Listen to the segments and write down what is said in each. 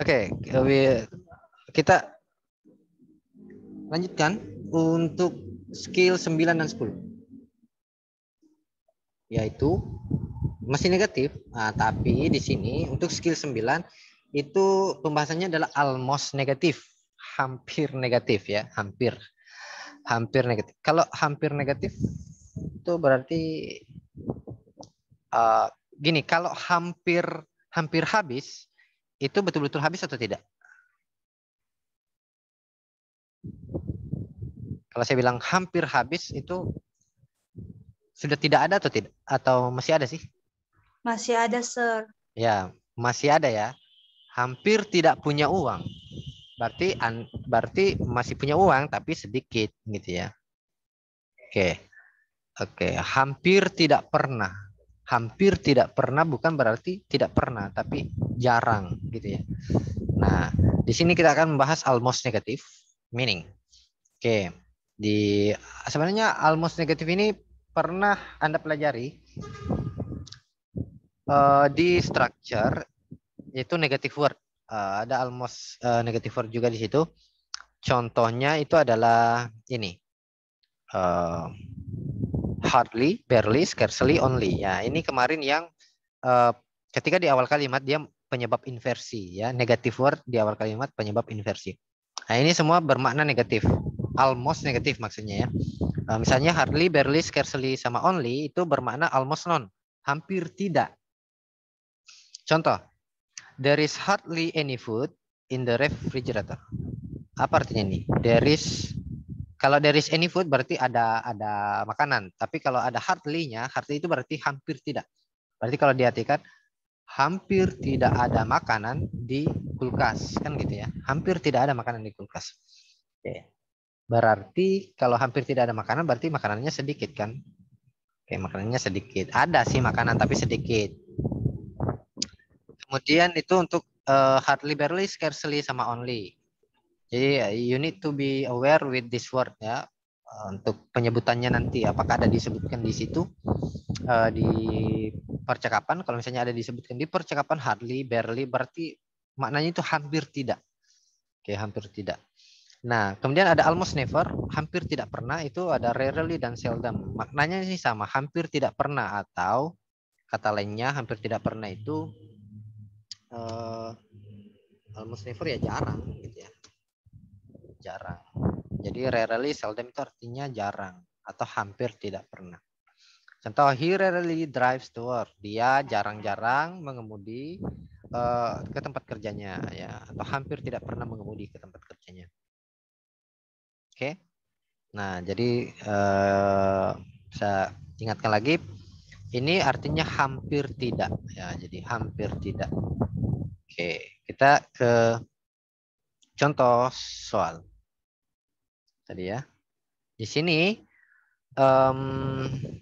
Oke, kita lanjutkan untuk skill 9 dan 10. Yaitu masih negatif. Nah, tapi di sini untuk skill 9 itu pembahasannya adalah almost negatif. Hampir negatif ya, hampir negatif. Kalau hampir negatif itu berarti gini, kalau hampir habis itu betul-betul habis atau tidak? Kalau saya bilang hampir habis itu sudah tidak ada atau tidak? Atau masih ada sih? Masih ada, Sir. Ya, masih ada ya. Hampir tidak punya uang. Berarti masih punya uang tapi sedikit gitu ya. Oke. Oke, hampir tidak pernah. Hampir tidak pernah bukan berarti tidak pernah, tapi jarang gitu ya. Nah, di sini kita akan membahas almost negative meaning. Oke. Sebenarnya almost negative ini pernah Anda pelajari di structure yaitu negative word. Ada almost negative word juga di situ. Contohnya itu adalah ini. Hardly, barely, scarcely, only. Ya, ini kemarin yang ketika di awal kalimat dia penyebab inversi ya, negative word di awal kalimat penyebab inversi. Nah, ini semua bermakna negatif. Almost negatif maksudnya ya. Misalnya hardly, barely, scarcely sama only itu bermakna almost none, hampir tidak. Contoh, there is hardly any food in the refrigerator. Apa artinya ini? Kalau there is any food berarti ada makanan. Tapi kalau ada hardly-nya, hardly itu berarti hampir tidak. Berarti kalau diartikan hampir tidak ada makanan di kulkas, kan gitu ya. Hampir tidak ada makanan di kulkas. Oke. Berarti kalau hampir tidak ada makanan berarti makanannya sedikit kan? Oke, makanannya sedikit. Ada sih makanan tapi sedikit. Kemudian itu untuk hardly, barely, scarcely sama only. Jadi you need to be aware with this word ya. Untuk penyebutannya nanti apakah ada disebutkan di situ di percakapan. Kalau misalnya ada disebutkan di percakapan hardly, barely berarti maknanya itu hampir tidak. Oke, hampir tidak. Nah, kemudian ada almost never, hampir tidak pernah, itu ada rarely dan seldom. Maknanya sih sama, hampir tidak pernah, atau kata lainnya hampir tidak pernah itu almost never ya jarang gitu ya. Jarang. Jadi rarely, seldom itu artinya jarang atau hampir tidak pernah. Contoh, he rarely drives to work. Dia jarang-jarang mengemudi ke tempat kerjanya ya, atau hampir tidak pernah mengemudi ke tempat kerjanya. Oke. Nah, jadi saya ingatkan lagi, ini artinya hampir tidak ya. Jadi hampir tidak. Oke, kita ke contoh soal tadi ya. Di sini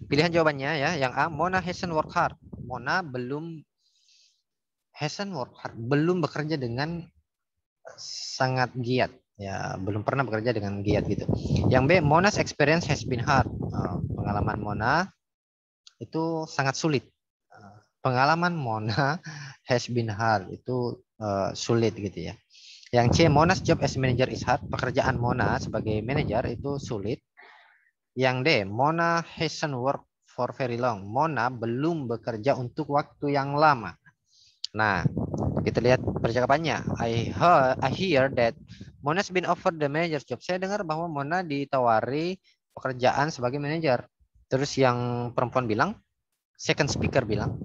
pilihan jawabannya ya. Yang A, Mona hasn't worked hard. Mona belum bekerja dengan sangat giat ya, belum pernah bekerja dengan giat gitu. Yang B, Mona's experience has been hard. Pengalaman Mona itu sangat sulit. Pengalaman Mona has been hard, itu sulit gitu ya. Yang C, Mona's job as manager is hard. Pekerjaan Mona sebagai manajer itu sulit. Yang D, Mona hasn't worked for very long. Mona belum bekerja untuk waktu yang lama. Nah, kita lihat percakapannya. I hear that Mona's been offered the manager job. Saya dengar bahwa Mona ditawari pekerjaan sebagai manajer. Terus yang perempuan bilang, second speaker bilang,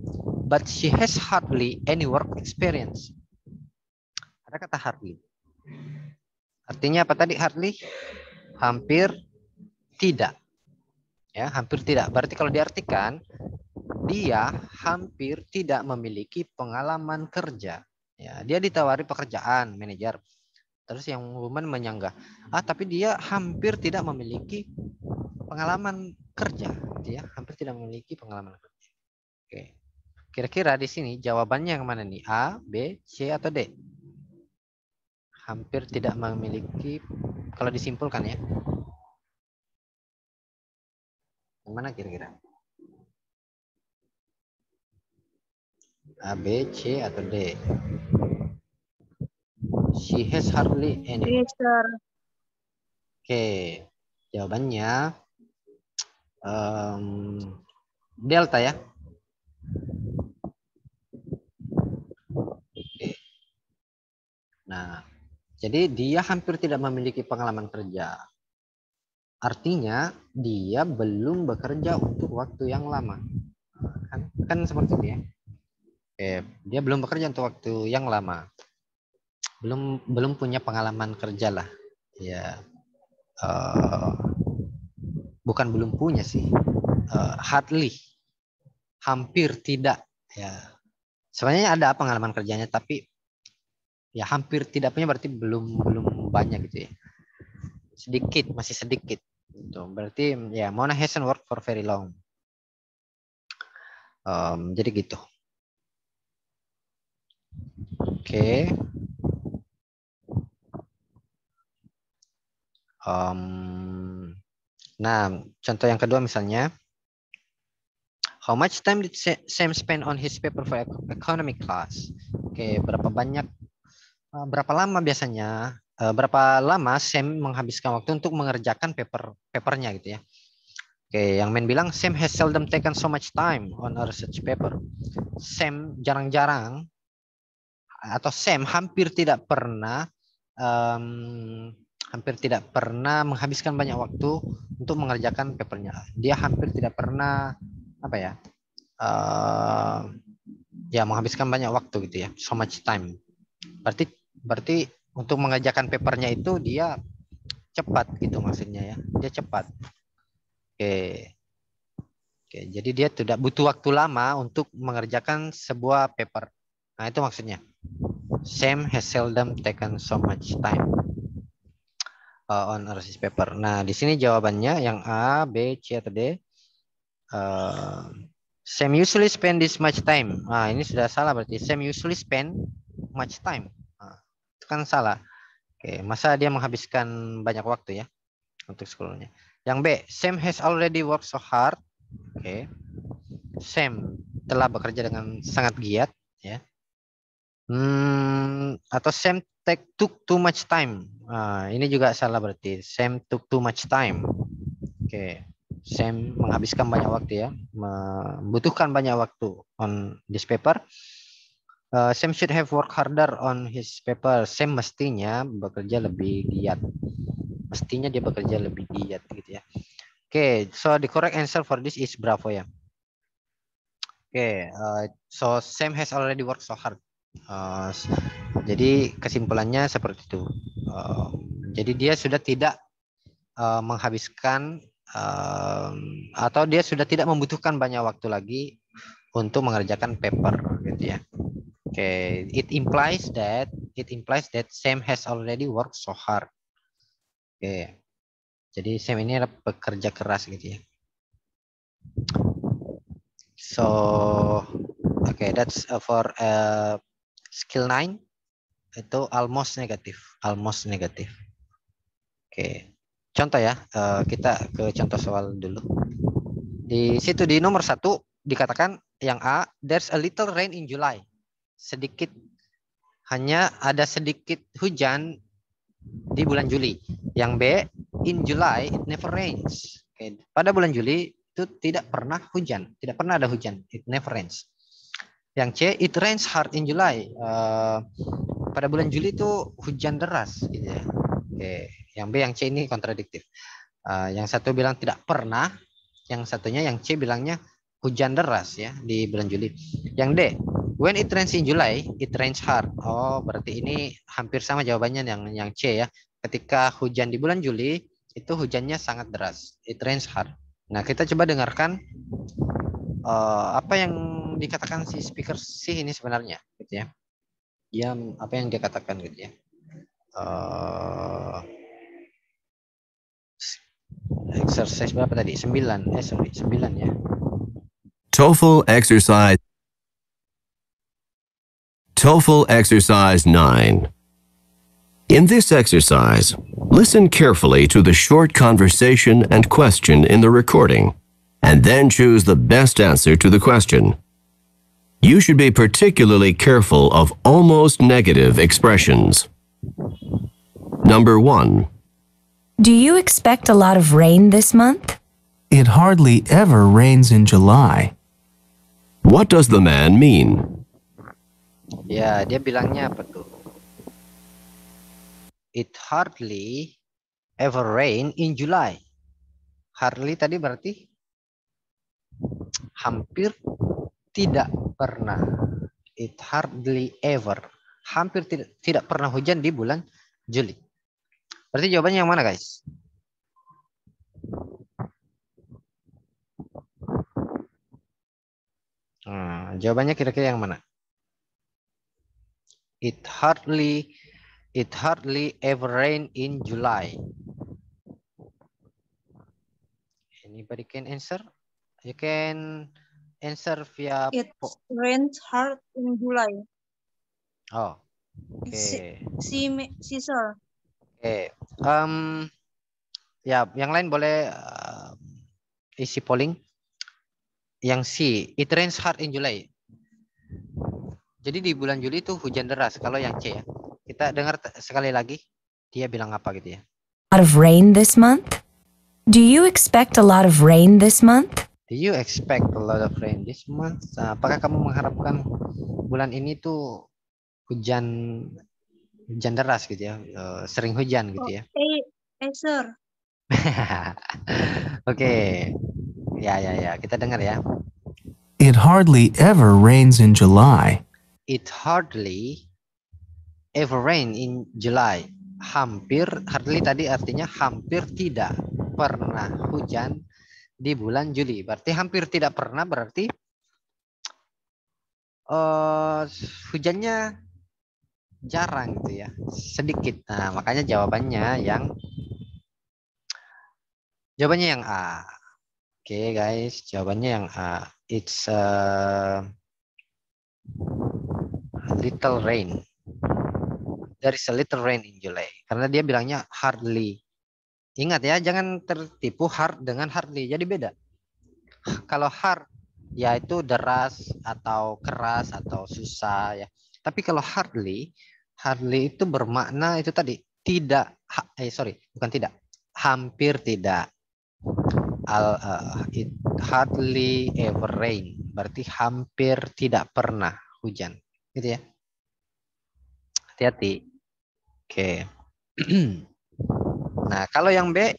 but she has hardly any work experience. Ada kata hardly. Artinya apa tadi hardly? Hampir tidak. Ya, hampir tidak. Berarti kalau diartikan, dia hampir tidak memiliki pengalaman kerja. Ya, dia ditawari pekerjaan manajer. Terus yang woman menyanggah, tapi dia hampir tidak memiliki pengalaman kerja, gitu ya. Hampir tidak memiliki pengalaman kerja. Oke. Kira-kira di sini jawabannya yang mana nih? A, B, C atau D? Hampir tidak memiliki, kalau disimpulkan ya. Yang mana kira-kira? A, B, C atau D? She has hardly any. Yes, sir. Oke, jawabannya delta ya. Oke. Nah, jadi dia hampir tidak memiliki pengalaman kerja. Artinya dia belum bekerja untuk waktu yang lama. Kan seperti itu ya. Oke, dia belum bekerja untuk waktu yang lama. Belum punya pengalaman kerja lah. Ya. Bukan belum punya sih. Hardly. Hampir tidak ya. Sebenarnya ada pengalaman kerjanya tapi ya hampir tidak punya berarti belum banyak gitu ya. Sedikit, masih sedikit. Gitu. Berarti ya Mona hasn't worked for very long. Jadi gitu. Oke. Nah, contoh yang kedua misalnya, how much time did Sam spend on his paper for economy class? Oke, berapa lama biasanya? Berapa lama Sam menghabiskan waktu untuk mengerjakan papernya gitu ya? Oke, yang Men bilang Sam has seldom taken so much time on a research paper. Sam jarang-jarang atau Sam hampir tidak pernah menghabiskan banyak waktu untuk mengerjakan papernya. Dia hampir tidak pernah menghabiskan banyak waktu gitu ya, so much time. Berarti untuk mengerjakan papernya itu dia cepat gitu maksudnya ya, dia cepat. Oke, jadi dia tidak butuh waktu lama untuk mengerjakan sebuah paper. Nah itu maksudnya. Sam has seldom taken so much time on a research paper. Nah di sini jawabannya yang A, B, C atau D. Sam usually spend this much time. Nah ini sudah salah berarti. Sam usually spend much time. Nah, itu kan salah. Oke, masa dia menghabiskan banyak waktu ya untuk sekolahnya. Yang B, Sam has already worked so hard. Oke. Sam telah bekerja dengan sangat giat ya. Atau Sam took too much time. Nah, ini juga salah berarti. Sam took too much time. Oke. Sam menghabiskan banyak waktu ya. Membutuhkan banyak waktu on this paper. Sam should have worked harder on his paper. Sam mestinya bekerja lebih giat. Mestinya dia bekerja lebih giat gitu ya. Oke, so the correct answer for this is bravo ya. Oke, so Sam has already worked so hard. Jadi kesimpulannya seperti itu. Jadi dia sudah tidak menghabiskan atau dia sudah tidak membutuhkan banyak waktu lagi untuk mengerjakan paper gitu ya. Oke, it implies that Sam has already worked so hard. Oke. Jadi Sam ini adalah pekerja keras gitu ya. So, okay, that's for skill 9 itu almost negatif. Oke. Contoh ya, kita ke contoh soal dulu. Di situ di nomor 1 dikatakan yang A, there's a little rain in July. Hanya ada sedikit hujan di bulan Juli. Yang B, in July it never rains. Oke. Pada bulan Juli itu tidak pernah ada hujan. It never rains. Yang C, it rains hard in July. Pada bulan Juli itu hujan deras. Gitu ya. Oke. Yang B, yang C ini kontradiktif. Yang satu bilang tidak pernah, yang satunya yang C bilangnya hujan deras ya di bulan Juli. Yang D, when it rains in July, it rains hard. Oh, berarti ini hampir sama jawabannya yang C ya. Ketika hujan di bulan Juli, itu hujannya sangat deras. It rains hard. Nah, kita coba dengarkan apa yang dikatakan si speaker C ini sebenarnya, gitu ya. Dia apa yang dia katakan gitu ya. Exercise berapa tadi? 9 ya. TOEFL exercise 9. In this exercise, listen carefully to the short conversation and question in the recording, and then choose the best answer to the question. You should be particularly careful of almost negative expressions. Number 1. Do you expect a lot of rain this month? It hardly ever rains in July. What does the man mean? Ya, dia bilangnya apa tuh? It hardly ever rain in July. Hardly tadi berarti hampir tidak pernah. It hardly ever. Hampir tidak pernah hujan di bulan Juli. Berarti jawabannya yang mana, guys? Jawabannya kira-kira yang mana? It hardly ever rain in July. Anybody can answer? You can answer via. It rains hard in July. Oh, oke. Okay. Sir. Oke. Ya, yang lain boleh isi polling. Yang C, it rains hard in July. Jadi di bulan Juli itu hujan deras. Kalau yang C ya. Kita dengar sekali lagi. Dia bilang apa gitu ya. A lot of rain this month? Do you expect a lot of rain this month? Do you expect a lot of rain this month? Nah, apakah kamu mengharapkan bulan ini tuh hujan deras gitu ya. Sering hujan gitu ya. Sir. Oke. Ya. Kita dengar ya. It hardly ever rains in July. It hardly ever rain in July. Hardly tadi artinya hampir tidak pernah hujan di bulan Juli. Berarti hampir tidak pernah berarti hujannya jarang gitu ya. Sedikit. Nah, makanya jawabannya yang A. Oke, guys, jawabannya yang A. It's little rain. There is a little rain in July. Karena dia bilangnya hardly. Ingat ya, jangan tertipu hard dengan hardly. Jadi beda. Kalau hard, ya itu deras atau keras atau susah ya. Tapi kalau hardly itu bermakna itu tadi tidak. Bukan tidak. Hampir tidak. It hardly ever rain. Berarti hampir tidak pernah hujan. Gitu ya. Hati-hati. Oke. Nah, kalau yang B,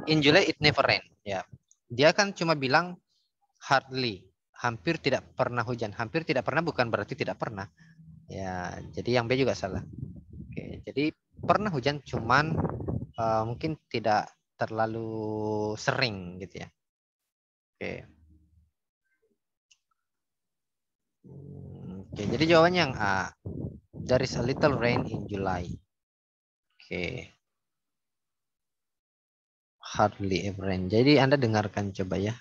in July it never rain. Ya, dia kan cuma bilang hardly, hampir tidak pernah hujan. Hampir tidak pernah bukan berarti tidak pernah. Ya, jadi yang B juga salah. Oke, jadi pernah hujan cuman mungkin tidak terlalu sering gitu ya. Oke. Oke, jadi jawabannya yang A. There is a little rain in July. Oke. Hardly ever rain. Jadi Anda dengarkan coba ya.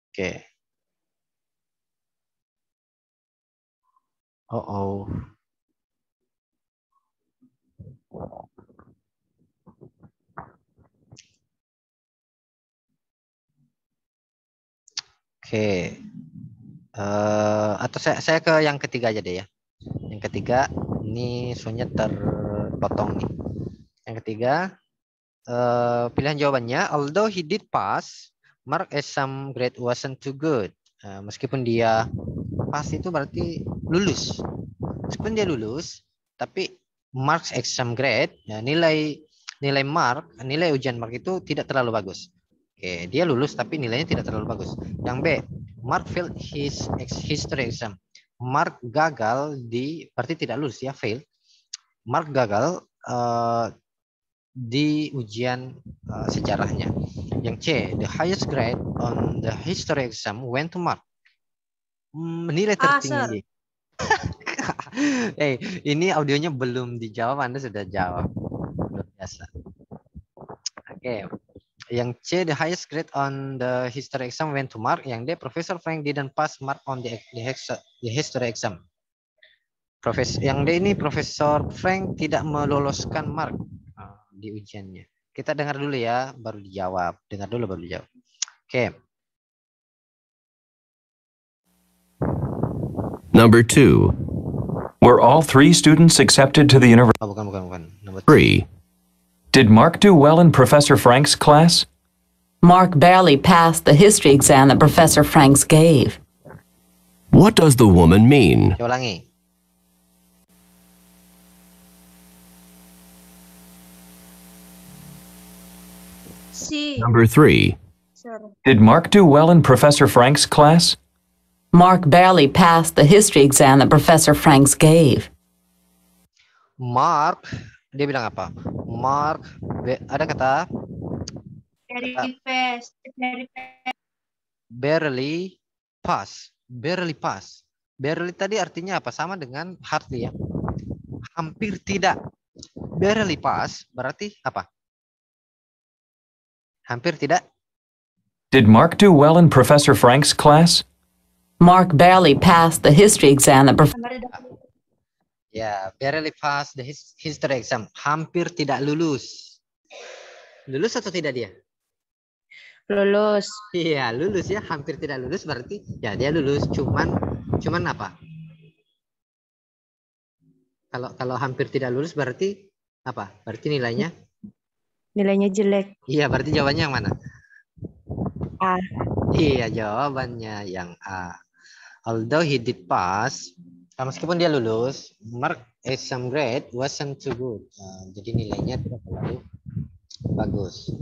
Oke. Oh. Oke. Atau saya ke yang ketiga aja deh ya. Yang ketiga ini soalnya terpotong nih. Yang ketiga pilihan jawabannya although he did pass, Mark exam grade wasn't too good. Meskipun dia pass itu berarti lulus. Meskipun dia lulus, tapi Mark's exam grade ya, nilai ujian Mark itu tidak terlalu bagus. Oke, dia lulus tapi nilainya tidak terlalu bagus. Yang B, Mark failed his history exam. Mark gagal berarti tidak lulus ya, fail. Mark gagal di ujian sejarahnya. Yang C, the highest grade on the history exam went to Mark. Nilai tertinggi. Ini audionya belum dijawab, Anda sudah jawab. Luar biasa. Oke. Yang C, the highest grade on the history exam went to Mark. Yang D, Professor Frank didn't pass Mark on the history exam. Yang D ini Profesor Frank tidak meloloskan Mark di ujiannya. Kita dengar dulu ya, baru dijawab. Dengar dulu baru dijawab. Oke. Number 2. Were all 3 students accepted to the university? Oh, bukan. Nomor 3. Did Mark do well in Professor Frank's class? Mark barely passed the history exam that Professor Franks gave. What does the woman mean? Saya ulangi. C. Number 3. Sir. Did Mark do well in Professor Frank's class? Mark barely passed the history exam that Professor Franks gave. Mark, dia bilang apa? Mark, ada kata Very fast. Very fast. barely pass. Barely pass. Barely tadi artinya apa? Sama dengan hardly ya. Hampir tidak. Barely pass berarti apa? Hampir tidak. Did Mark do well in Professor Frank's class? Mark barely passed the history exam that Ya, barely pass the history exam. Hampir tidak lulus. Lulus atau tidak dia? Lulus. Iya, lulus ya. Hampir tidak lulus berarti ya dia lulus. Cuman apa? Kalau hampir tidak lulus berarti apa? Berarti nilainya? Nilainya jelek. Iya, berarti jawabannya yang mana? A. Iya, jawabannya yang A. Although he did pass, meskipun dia lulus, Mark exam grade wasn't too good. Jadi nilainya tidak terlalu bagus.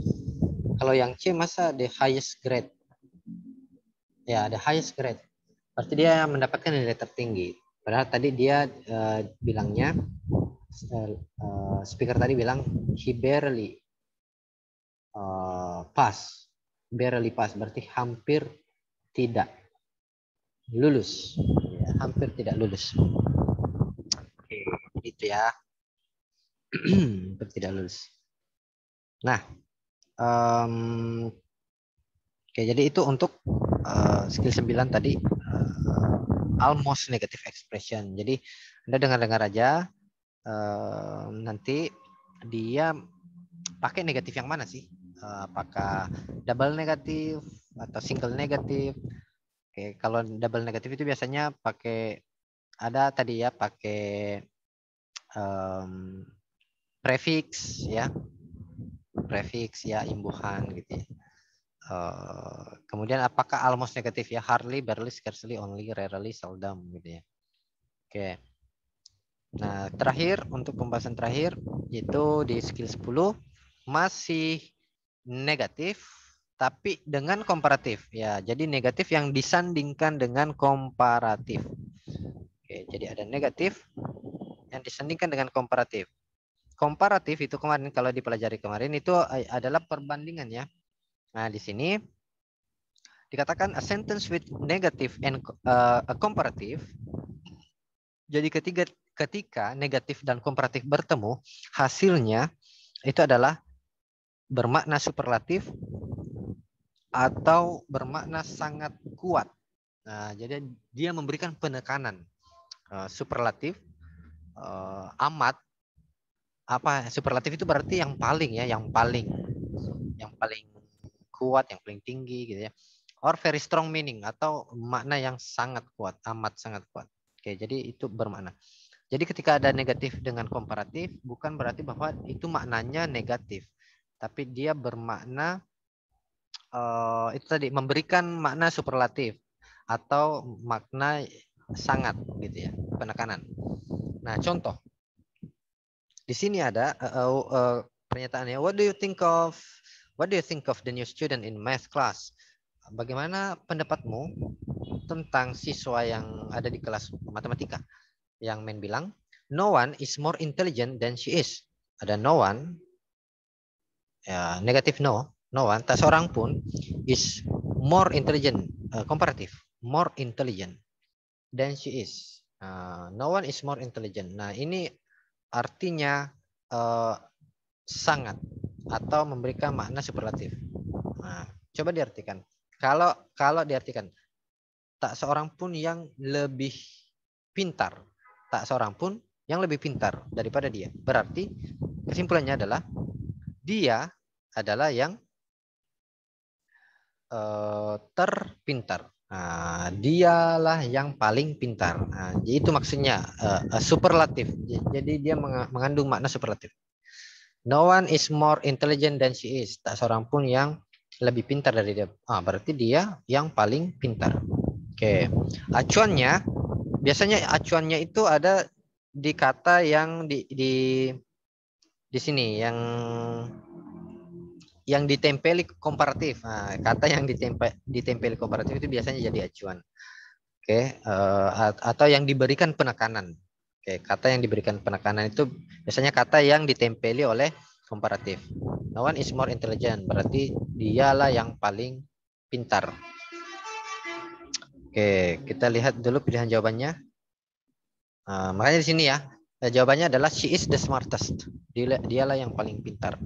Kalau yang C masa the highest grade? Ya, the highest grade. Berarti dia mendapatkan nilai tertinggi. Padahal tadi dia bilangnya, speaker tadi bilang he barely pass. Barely pass berarti hampir tidak lulus. Ya, hampir tidak lulus. Oke, itu ya. Hampir tidak lulus. Nah, oke, jadi itu untuk skill 9 tadi almost negative expression. Jadi Anda dengar-dengar aja, nanti dia pakai negatif yang mana sih? Apakah double negatif atau single negatif? Oke, kalau double negatif itu biasanya pakai ada tadi ya, pakai prefix ya, imbuhan gitu ya. Kemudian apakah almost negatif ya, hardly, barely, scarcely, only, rarely, seldom gitu ya. Oke. Nah, terakhir untuk pembahasan terakhir itu di skill 10 masih negatif tapi dengan komparatif ya. Jadi negatif yang disandingkan dengan komparatif. Oke, jadi ada negatif yang disandingkan dengan komparatif. Komparatif itu kemarin kalau dipelajari kemarin itu adalah perbandingan ya. Nah, di sini dikatakan a sentence with negative and a comparative. Jadi ketika negatif dan komparatif bertemu, hasilnya itu adalah bermakna superlatif atau bermakna sangat kuat. Nah, jadi dia memberikan penekanan superlatif amat. Apa superlatif itu berarti yang paling ya, yang paling kuat, yang paling tinggi gitu ya. Or very strong meaning atau makna yang sangat kuat, amat sangat kuat. Oke, jadi itu bermakna. Jadi ketika ada negatif dengan komparatif bukan berarti bahwa itu maknanya negatif, tapi dia bermakna itu tadi memberikan makna superlatif atau makna sangat gitu ya, penekanan. Nah, contoh di sini ada pernyataannya, what do you think of the new student in math class? Bagaimana pendapatmu tentang siswa yang ada di kelas matematika? Yang men bilang, no one is more intelligent than she is. Ada no one, ya, negatif no one, tak seorang pun is more intelligent, komparatif, more intelligent than she is. No one is more intelligent. Nah, ini artinya sangat atau memberikan makna superlatif. Nah, coba diartikan. Kalau diartikan, tak seorang pun yang lebih pintar, tak seorang pun yang lebih pintar daripada dia. Berarti kesimpulannya adalah dia adalah yang terpintar. Dialah yang paling pintar. Jadi itu maksudnya superlatif. Jadi dia mengandung makna superlatif. No one is more intelligent than she is. Tak seorang pun yang lebih pintar dari dia. Berarti dia yang paling pintar. Oke. Acuannya, biasanya acuannya itu ada di kata yang di sini, yang ditempeli komparatif. Kata yang ditempeli komparatif itu biasanya jadi acuan. Oke, atau yang diberikan penekanan. Oke, kata yang diberikan penekanan itu biasanya kata yang ditempeli oleh komparatif. No one is more intelligent, berarti dialah yang paling pintar. Oke, kita lihat dulu pilihan jawabannya. Makanya di sini ya, jawabannya adalah she is the smartest. Dialah yang paling pintar.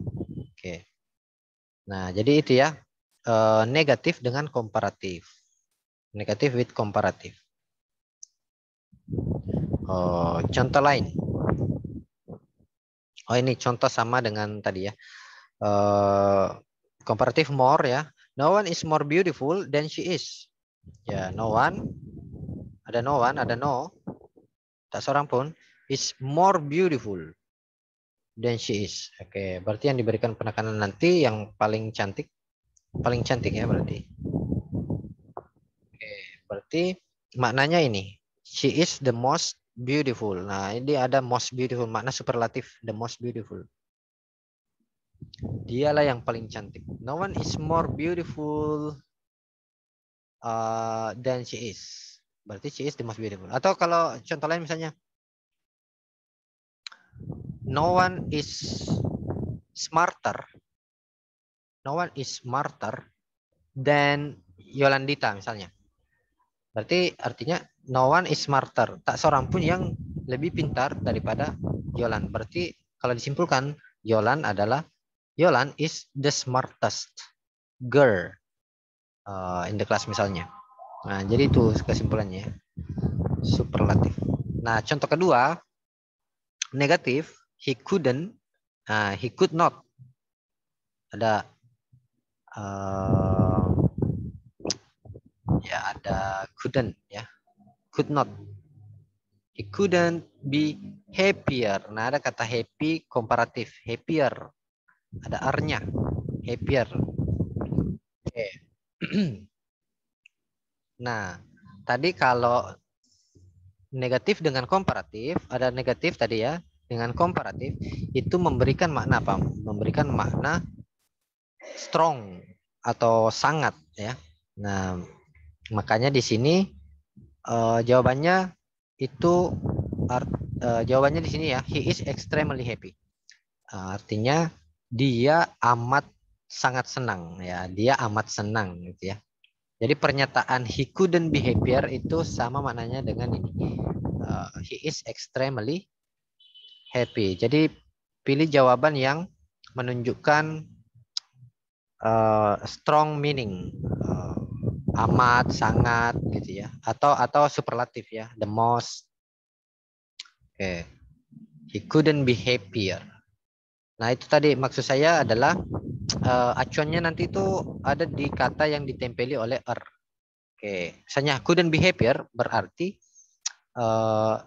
Oke. Nah, jadi itu ya, negatif dengan komparatif. Negatif with komparatif. Contoh lain. Ini contoh sama dengan tadi ya. Komparatif more ya. No one is more beautiful than she is. Ya, no one. Ada no one, ada no. Tak seorang pun is more beautiful than she is. Oke, berarti yang diberikan penekanan nanti yang paling cantik ya berarti. Oke, berarti maknanya ini. She is the most beautiful. Nah, ini ada most beautiful, makna superlatif, the most beautiful. Dialah yang paling cantik. No one is more beautiful than she is. Berarti she is the most beautiful. Atau kalau contoh lain misalnya, no one is smarter. No one is smarter than Yolandita misalnya. Berarti artinya no one is smarter. Tak seorang pun yang lebih pintar daripada Yolan. Berarti kalau disimpulkan, Yolan is the smartest girl in the class misalnya. Nah, jadi itu kesimpulannya. Superlatif. Nah, contoh kedua, negatif, he couldn't, he could not. Ada ada couldn't ya. Could not. He couldn't be happier. Nah, ada kata happy komparatif, happier. Ada R-nya. Happier. Oke. Nah, tadi kalau negatif dengan komparatif, ada negatif tadi ya, dengan komparatif itu memberikan makna apa? Memberikan makna strong atau sangat ya. Nah, makanya di sini jawabannya itu jawabannya di sini ya, he is extremely happy. Artinya dia amat sangat senang ya, dia amat senang gitu ya. Jadi pernyataan he couldn't be happier itu sama maknanya dengan ini. He is extremely happy. Jadi pilih jawaban yang menunjukkan strong meaning. Amat, sangat gitu ya. Atau superlatif ya. The most. Oke. He couldn't be happier. Nah, itu tadi maksud saya adalah acuannya nanti itu ada di kata yang ditempeli oleh er. Oke, misalnya couldn't be happier berarti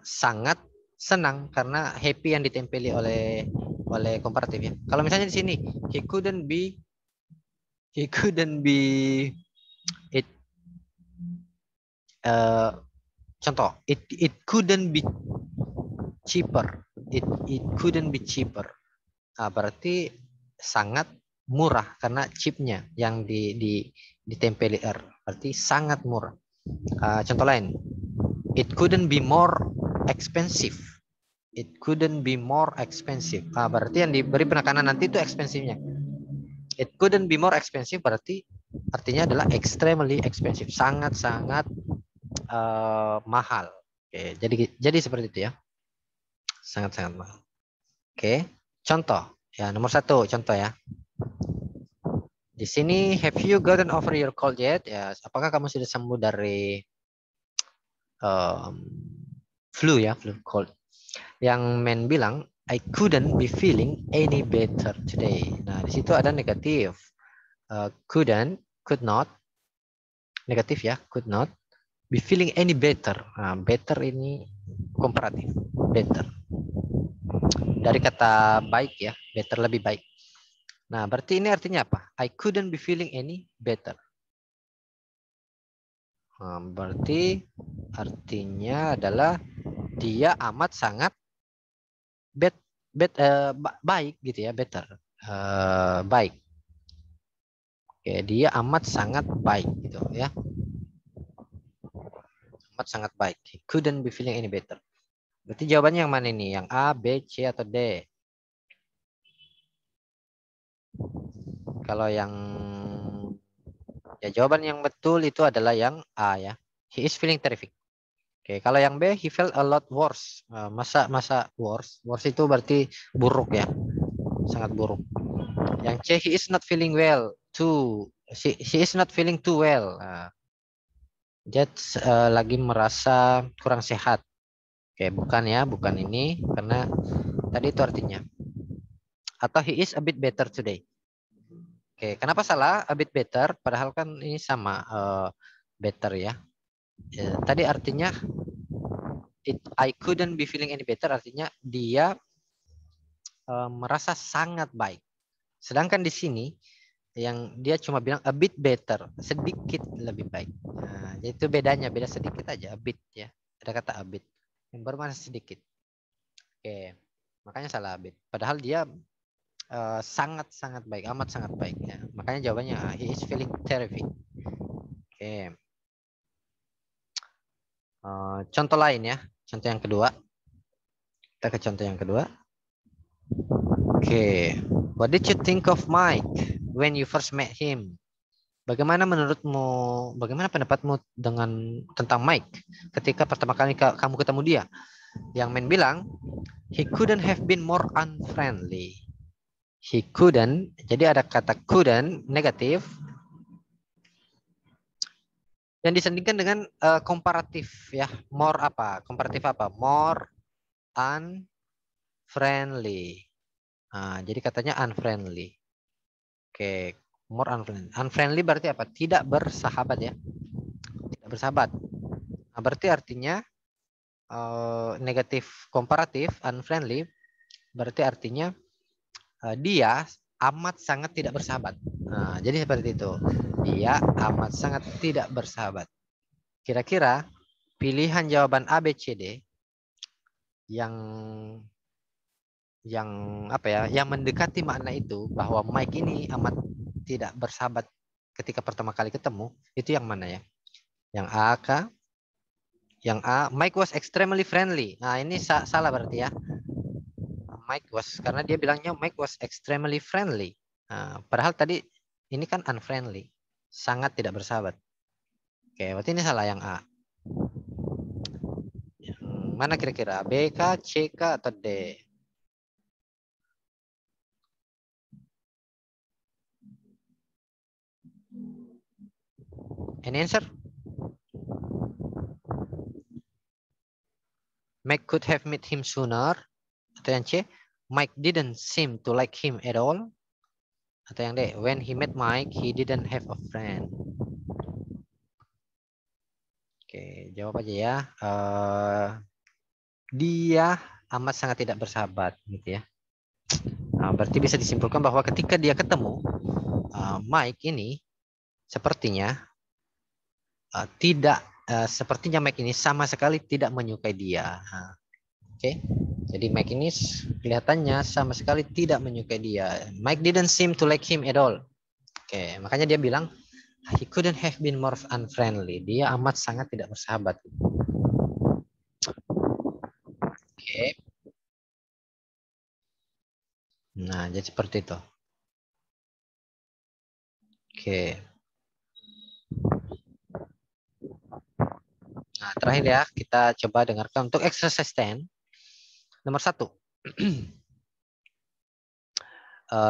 sangat senang karena happy yang ditempeli oleh komparatif ya. Kalau misalnya di sini he couldn't be it contoh it couldn't be cheaper. It couldn't be cheaper. Berarti sangat murah karena chipnya yang ditempeli R. Berarti sangat murah. Contoh lain. It couldn't be more expensive. It couldn't be more expensive. Berarti yang diberi penekanan nanti itu expensive-nya. It couldn't be more expensive berarti artinya adalah extremely expensive. Sangat-sangat mahal. Oke, jadi seperti itu ya. Sangat-sangat mahal. Oke, contoh. Ya, nomor 1 contoh ya. Di sini, have you gotten over your cold yet? Ya, apakah kamu sudah sembuh dari flu ya, flu cold. Yang men bilang, I couldn't be feeling any better today. Nah, di situ ada negatif. Couldn't, could not. Negatif ya, could not be feeling any better. Nah, better ini komparatif, better. Dari kata baik ya, better lebih baik. Nah, berarti ini artinya apa? I couldn't be feeling any better. Nah, berarti artinya adalah dia amat sangat baik gitu ya, better. Baik. Oke, dia amat sangat baik gitu ya. Amat sangat baik. He couldn't be feeling any better. Berarti jawabannya yang mana ini? Yang A, B, C, atau D? Kalau yang jawaban yang betul itu adalah yang A ya. He is feeling terrific. Oke, kalau yang B, he felt a lot worse. Masa worse? Worse itu berarti buruk ya, sangat buruk. Yang C, he is not feeling well too. He is not feeling too well. Dia lagi merasa kurang sehat. Oke, bukan ya, bukan ini karena tadi itu artinya. Atau he is a bit better today. Oke, kenapa salah a bit better? Padahal kan ini sama better ya. Tadi artinya I couldn't be feeling any better artinya dia merasa sangat baik. Sedangkan di sini yang dia cuma bilang a bit better, sedikit lebih baik. Nah, itu bedanya, beda sedikit aja, a bit ya. Ada kata a bit. Yang bermakna sedikit. Oke, makanya salah a bit. Padahal dia sangat-sangat baik, amat sangat baik ya. Makanya jawabannya he is feeling terrific. Oke. Contoh lain ya, contoh yang kedua. Kita ke contoh yang kedua. Oke, what did you think of Mike when you first met him? Bagaimana menurutmu, bagaimana pendapatmu tentang Mike ketika pertama kali kamu ketemu dia? Yang men bilang, he couldn't have been more unfriendly. He couldn't, jadi ada kata couldn't, negatif. Yang disandingkan dengan komparatif ya. More apa? Komparatif apa? More unfriendly. Nah, jadi katanya unfriendly. Oke, more unfriendly. Unfriendly berarti apa? Tidak bersahabat ya. Tidak bersahabat. Nah, berarti artinya negatif komparatif, unfriendly. Berarti artinya dia amat sangat tidak bersahabat. Nah, jadi seperti itu. Dia amat sangat tidak bersahabat. Kira-kira pilihan jawaban A, B, C, D yang apa ya? Yang mendekati makna itu bahwa Mike ini amat tidak bersahabat ketika pertama kali ketemu, itu yang mana ya? Yang A kah? Yang A, Mike was extremely friendly. Nah, ini salah berarti ya. Mike was, karena dia bilangnya Mike was extremely friendly. Nah, padahal tadi ini kan unfriendly. Sangat tidak bersahabat. Oke, berarti ini salah yang A. Yang mana kira-kira? B kah, C kah, atau D? Any answer? Mike could have met him sooner. Atau yang C, Mike didn't seem to like him at all. Atau yang D, when he met Mike, he didn't have a friend. Oke, jawab aja ya. Dia amat sangat tidak bersahabat, gitu ya. Nah, berarti bisa disimpulkan bahwa ketika dia ketemu Mike ini, sepertinya sepertinya Mike ini sama sekali tidak menyukai dia. Oke, jadi Mike ini kelihatannya sama sekali tidak menyukai dia. Mike didn't seem to like him at all. Oke, makanya dia bilang he couldn't have been more unfriendly. Dia amat sangat tidak bersahabat. Oke. Nah, jadi seperti itu. Oke. Nah, terakhir ya, kita coba dengarkan untuk exercise 10. Nomor 1.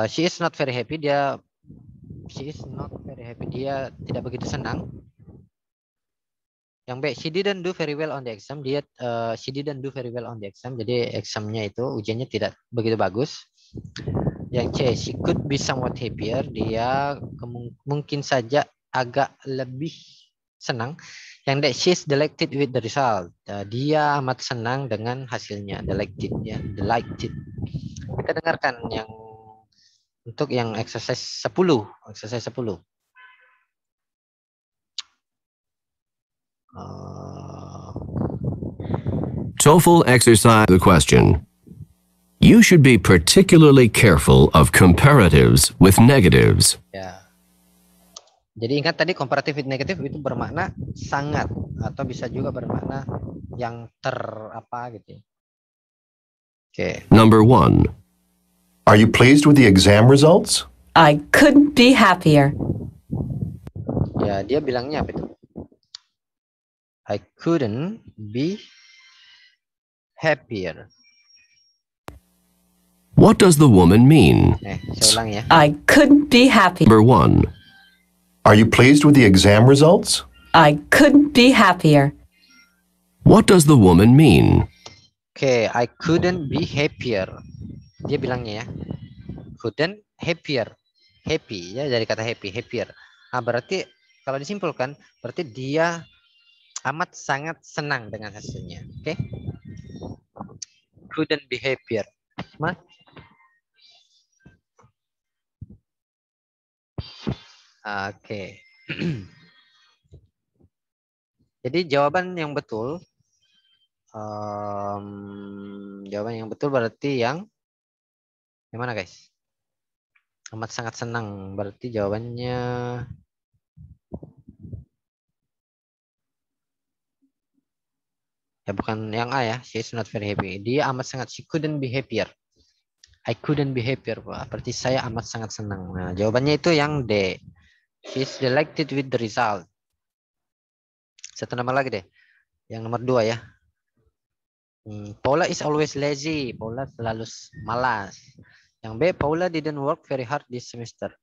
She is not very happy. Dia tidak begitu senang. Yang B, she didn't do very well on the exam. She didn't do very well on the exam. Jadi examnya itu ujiannya tidak begitu bagus. Yang C, she could be somewhat happier. Dia mungkin saja agak lebih senang. Yang D, she's delighted with the result. Dia amat senang dengan hasilnya. Delighted ya, delighted. Kita dengarkan yang untuk yang exercise 10. Exercise 10. TOEFL exercise the question. You should be particularly careful of comparatives with negatives. Ya. Jadi ingat tadi comparative with negative itu bermakna sangat atau bisa juga bermakna yang apa gitu. Oke. Number 1. Are you pleased with the exam results? I couldn't be happier. Ya, dia bilangnya apa itu? I couldn't be happier. What does the woman mean? Saya ulang ya. I couldn't be happier. Number 1. Are you pleased with the exam results? I couldn't be happier. What does the woman mean? Oke, I couldn't be happier. Dia bilangnya ya. Couldn't happier. Happy ya, dari kata happy, happier. Nah, berarti kalau disimpulkan berarti dia amat sangat senang dengan hasilnya. Oke. Couldn't be happier. Oke. Jadi jawaban yang betul berarti yang mana guys? Amat sangat senang berarti jawabannya ya bukan yang A ya. She is not very happy. Dia amat sangat, she couldn't be happier. I couldn't be happier. Berarti saya amat sangat senang. Nah, jawabannya itu yang D. She's delighted with the result. Satu nama lagi deh. Yang nomor 2 ya. Paula is always lazy. Paula selalu malas. Yang B, Paula didn't work very hard this semester.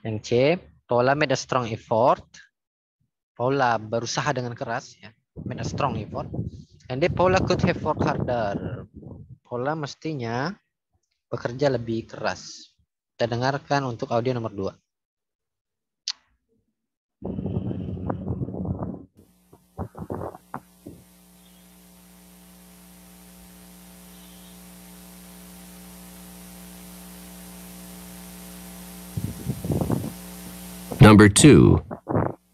Yang C, Paula made a strong effort. Paula berusaha dengan keras ya. Made a strong effort. Yang D, Paula could have worked harder. Paula mestinya bekerja lebih keras. Kita dengarkan untuk audio nomor 2. Number 2.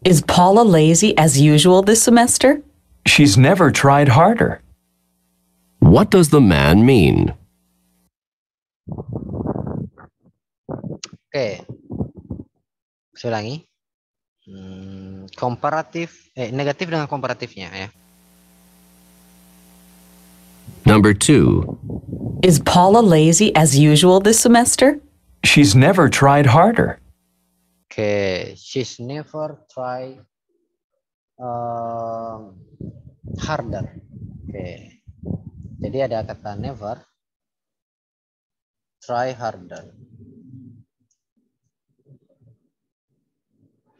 Is Paula lazy as usual this semester? She's never tried harder. What does the man mean? Oke. Saya ulangi. Komparatif, negatif dengan komparatifnya ya. Number 2. Is Paula lazy as usual this semester? She's never tried harder. Oke, she's never tried harder. Oke. Jadi ada kata never try harder.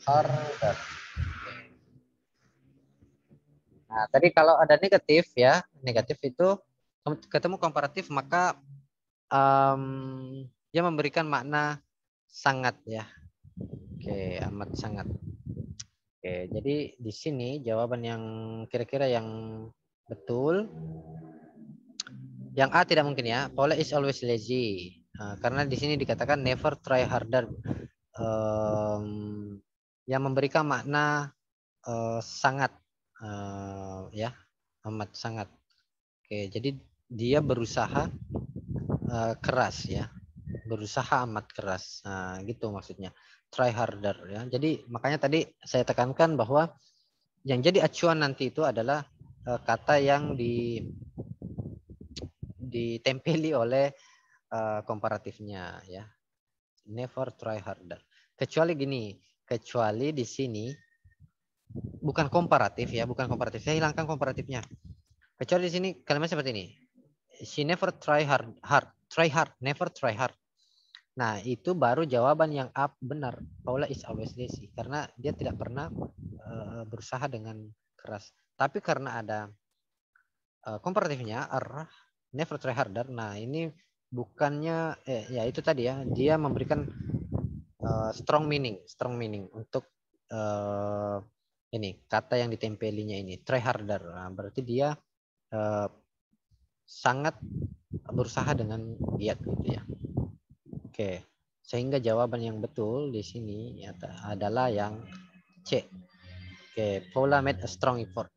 Harder. Nah, tadi kalau ada negatif ya, negatif itu ketemu komparatif maka dia memberikan makna sangat ya. Oke, amat sangat. Oke, jadi di sini jawaban yang kira-kira yang betul. Yang A tidak mungkin ya. Paula is always lazy. Karena di sini dikatakan never try harder. Yang memberikan makna sangat ya, amat sangat. Oke, jadi dia berusaha keras ya. Berusaha amat keras. Nah, gitu maksudnya. Try harder ya. Jadi makanya tadi saya tekankan bahwa yang jadi acuan nanti itu adalah kata yang ditempeli oleh komparatifnya ya. Never try harder. Kecuali gini, kecuali di sini bukan komparatif ya, bukan komparatif. Saya hilangkan komparatifnya. Kecuali di sini kalimat seperti ini. She never try hard, never try hard. Nah, itu baru jawaban yang A benar. Paula is always lazy. Karena dia tidak pernah berusaha dengan keras. Tapi karena ada komparatifnya, never try harder. Nah, ini bukannya, ya itu tadi ya. Dia memberikan strong meaning untuk ini kata yang ditempelinya ini try harder. Nah, berarti dia sangat berusaha dengan giat gitu ya. Oke, sehingga jawaban yang betul di sini adalah yang C. Oke, Paula made a strong effort.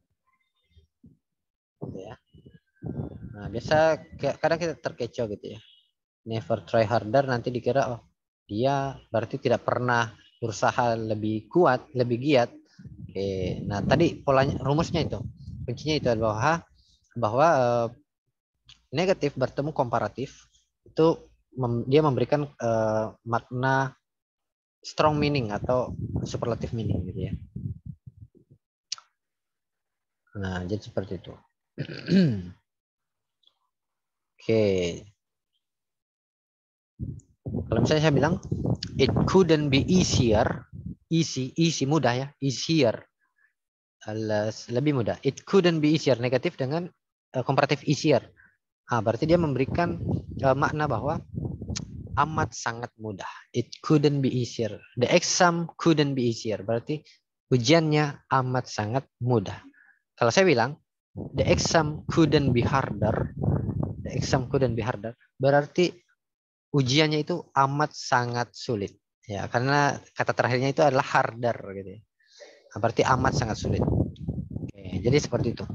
Gitu ya. Nah, biasa kadang kita terkecoh gitu ya. Never try harder, nanti dikira oh dia berarti tidak pernah berusaha lebih kuat, lebih giat. Oke, nah tadi polanya, rumusnya itu, kuncinya itu bahwa negatif bertemu komparatif itu dia memberikan makna strong meaning atau superlative meaning gitu ya. Nah, jadi seperti itu. Oke. Kalau misalnya saya bilang it couldn't be easier, easy mudah ya, easier. Lebih mudah. It couldn't be easier, negatif dengan komparatif easier. Nah, berarti dia memberikan makna bahwa amat sangat mudah. It couldn't be easier. The exam couldn't be easier. Berarti ujiannya amat sangat mudah. Kalau saya bilang the exam couldn't be harder. The exam couldn't be harder. Berarti ujiannya itu amat sangat sulit. Ya, karena kata terakhirnya itu adalah harder gitu ya. Nah, berarti amat sangat sulit. Oke, jadi seperti itu.